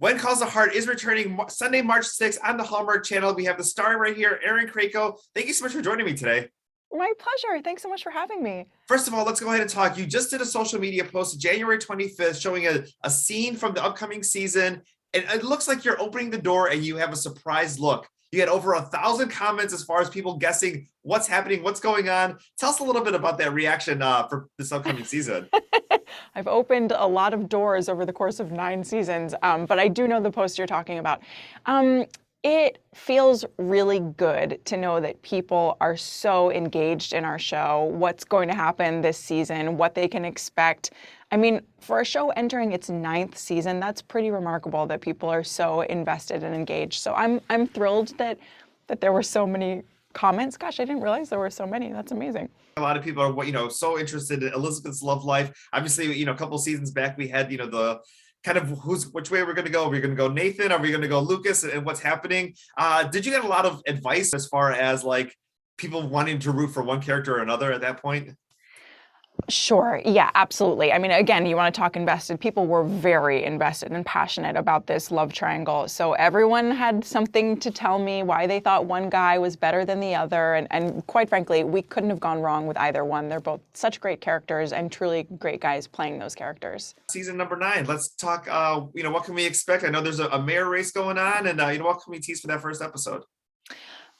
When Calls the Heart is returning Sunday, March 6th on the Hallmark channel. We have the star right here, Erin Krakow. Thank you so much for joining me today. My pleasure. Thanks so much for having me. First of all, let's go ahead and talk. You just did a social media post January 25th showing a scene from the upcoming season. And it looks like you're opening the door and you have a surprise look. You had over 1,000 comments as far as people guessing what's happening, what's going on. Tell us a little bit about that reaction for this upcoming season. I've opened a lot of doors over the course of 9 seasons, but I do know the post you're talking about. It feels really good to know that people are so engaged in our show, what's going to happen this season, what they can expect. I mean, for a show entering its 9th season, that's pretty remarkable that people are so invested and engaged. So I'm thrilled that there were so many comments. Gosh, I didn't realize there were so many. That's amazing. A lot of people are, so interested in Elizabeth's love life. Obviously, a couple seasons back, we had, the kind of which way we're going to go. Are we going to go Nathan? Are we going to go Lucas? And what's happening? Did you get a lot of advice as far as like people wanting to root for one character or another at that point? Sure. Yeah, absolutely. I mean, again, you want to talk invested. People were very invested and passionate about this love triangle. So everyone had something to tell me why they thought one guy was better than the other. And quite frankly, we couldn't have gone wrong with either one. They're both such great characters and truly great guys playing those characters. Season number 9. Let's talk, what can we expect? I know there's a mayor race going on, and, what can we tease for that first episode?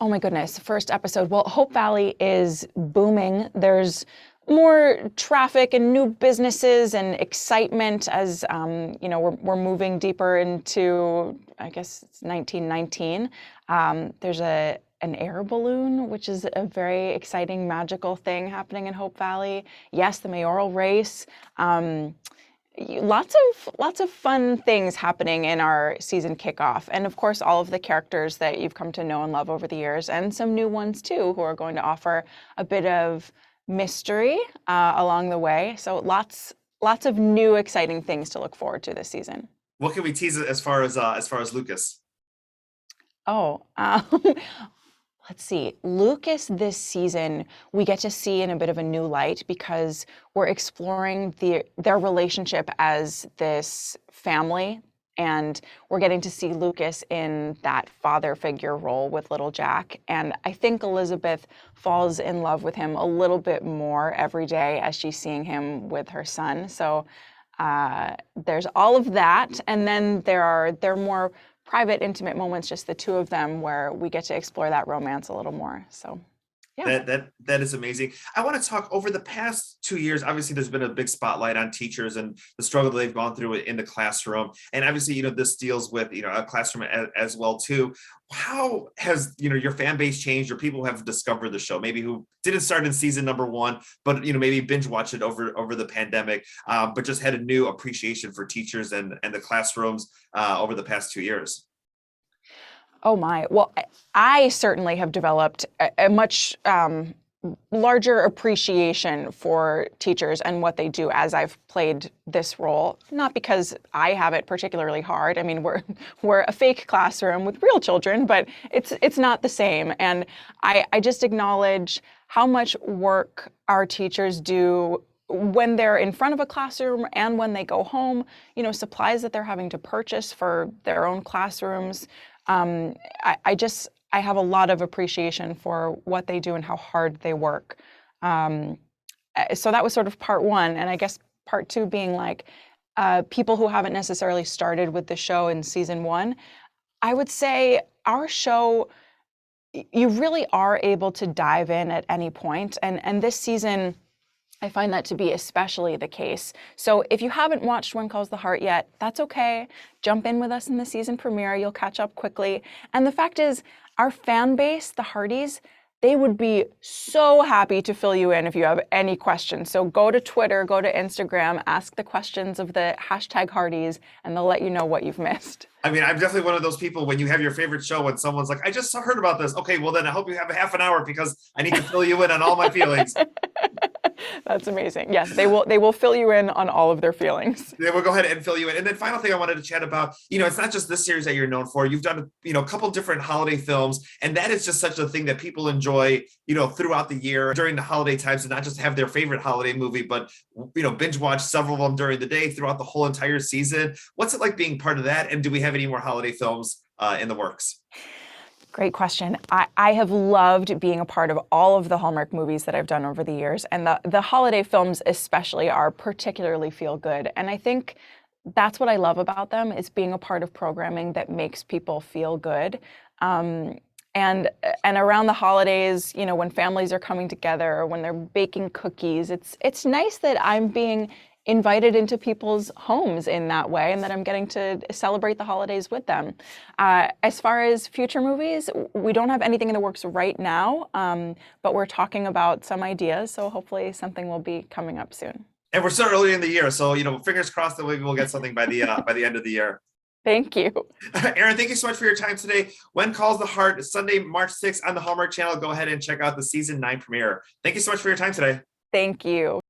Oh my goodness. First episode. Well, Hope Valley is booming. There's more traffic and new businesses and excitement as we're moving deeper into, I guess it's 1919. There's an air balloon, which is a very exciting, magical thing happening in Hope Valley. Yes, the mayoral race. Lots of fun things happening in our season kickoff. And of course, all of the characters that you've come to know and love over the years, and some new ones too, who are going to offer a bit of mystery along the way. So lots of new exciting things to look forward to this season. What can we tease as far as Lucas? Oh, let's see. Lucas this season, we get to see in a bit of a new light because we're exploring their relationship as this family. And we're getting to see Lucas in that father figure role with little Jack. And I think Elizabeth falls in love with him a little bit more every day as she's seeing him with her son. So there's all of that. And then there are more private, intimate moments, just the two of them, where we get to explore that romance a little more. So yeah. That is amazing. I want to talk over the past 2 years. Obviously, there's been a big spotlight on teachers and the struggle that they've gone through in the classroom. And obviously, this deals with, a classroom as well, too. How has, your fan base changed, or people who have discovered the show, maybe who didn't start in season number 1, but, maybe binge watched it over the pandemic, but just had a new appreciation for teachers and the classrooms over the past 2 years? Oh my. Well, I certainly have developed a much larger appreciation for teachers and what they do as I've played this role. Not because I have it particularly hard. I mean, we're a fake classroom with real children, but it's not the same. And I just acknowledge how much work our teachers do when they're in front of a classroom and when they go home, supplies that they're having to purchase for their own classrooms. I have a lot of appreciation for what they do and how hard they work. So that was sort of part 1. And I guess part 2 being like people who haven't necessarily started with the show in season 1. I would say our show, you really are able to dive in at any point. And this season, I find that to be especially the case. So if you haven't watched When Calls the Heart yet, that's okay. Jump in with us in the season premiere. You'll catch up quickly. And the fact is, our fan base, the Hearties, they would be so happy to fill you in if you have any questions. So go to Twitter, go to Instagram, ask the questions of the #Hearties, and they'll let you know what you've missed. I mean, I'm definitely one of those people when you have your favorite show and someone's like, I just heard about this. Okay, well then I hope you have a half an hour because I need to fill you in on all my feelings. That's amazing. Yes, they will fill you in on all of their feelings. Yeah, we'll go ahead and fill you in. And then final thing I wanted to chat about, it's not just this series that you're known for. You've done, a couple different holiday films, and that is just such a thing that people enjoy, throughout the year during the holiday times, and not just have their favorite holiday movie, but, binge watch several of them during the day throughout the whole entire season. What's it like being part of that? And do we have any more holiday films in the works? Great question. I have loved being a part of all of the Hallmark movies that I've done over the years, and the holiday films especially are particularly feel good. And I think that's what I love about them, is being a part of programming that makes people feel good. And around the holidays, when families are coming together, when they're baking cookies, it's nice that I'm being invited into people's homes in that way, and that I'm getting to celebrate the holidays with them. As far as future movies, we don't have anything in the works right now, but we're talking about some ideas, so hopefully something will be coming up soon. And we're still early in the year, so fingers crossed that maybe we'll get something by the end of the year. Thank you. Erin, thank you so much for your time today. When Calls the Heart, Sunday, March 6th on the Hallmark Channel. Go ahead and check out the season 9 premiere. Thank you so much for your time today. Thank you.